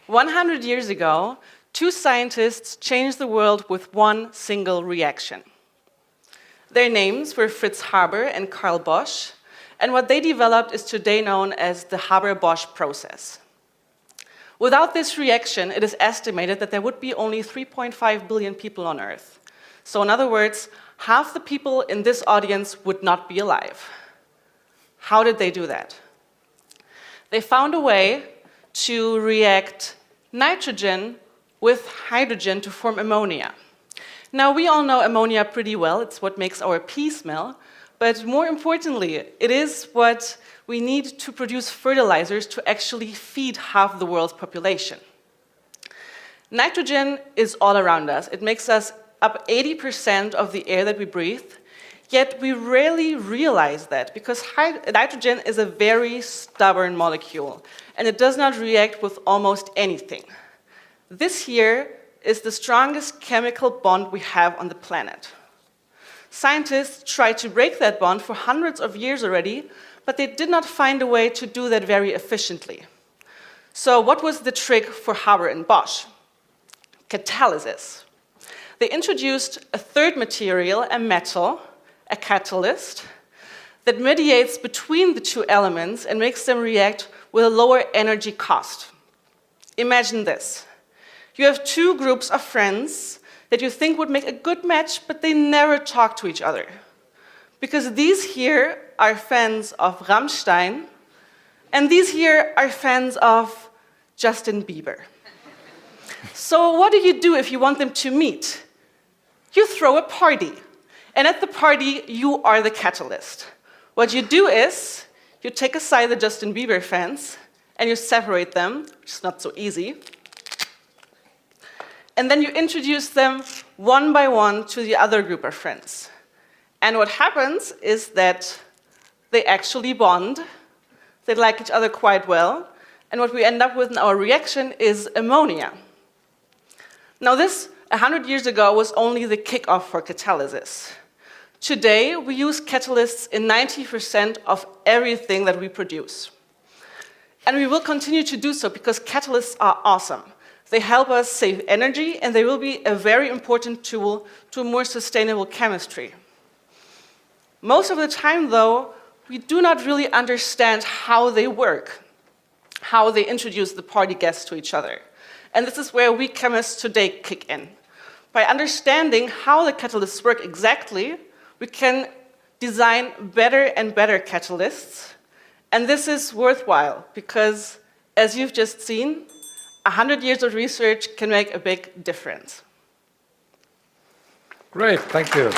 100 years ago, two scientists changed the world with one single reaction. Their names were Fritz Haber and Carl Bosch, and what they developed is today known as the Haber-Bosch process. Without this reaction, it is estimated that there would be only 3.5 billion people on Earth. So in other words, half the people in this audience would not be alive. How did they do that? They found a way to react nitrogen with hydrogen to form ammonia. Now, we all know ammonia pretty well. It's what makes our pee smell. But more importantly, it is what we need to produce fertilizers to actually feed half the world's population. Nitrogen is all around us. It makes us up 80% of the air that we breathe. Yet we rarely realize that because nitrogen is a very stubborn molecule and it does not react with almost anything. This here is the strongest chemical bond we have on the planet. Scientists tried to break that bond for hundreds of years already, but they did not find a way to do that very efficiently. So what was the trick for Haber and Bosch? Catalysis. They introduced a third material, a metal, a catalyst, that mediates between the two elements and makes them react with a lower energy cost. Imagine this. You have two groups of friends that you think would make a good match, but they never talk to each other. Because these here are fans of Rammstein, and these here are fans of Justin Bieber. So what do if you want them to meet? You throw a party. And at the party, you are the catalyst. What you do is, you take aside the Justin Bieber fans, and you separate them, which is not so easy. And then you introduce them one by one to the other group of friends. And what happens is that they actually bond, they like each other quite well, and what we end up with in our reaction is ammonia. Now this, 100 years ago, was only the kickoff for catalysis. Today, we use catalysts in 90% of everything that we produce. And we will continue to do so because catalysts are awesome. They help us save energy, and they will be a very important tool to a more sustainable chemistry. Most of the time, though, we do not really understand how they work, how they introduce the party guests to each other. And this is where we chemists today kick in. By understanding how the catalysts work exactly, we can design better and better catalysts. And this is worthwhile because, as you've just seen, 100 years of research can make a big difference. Great, thank you.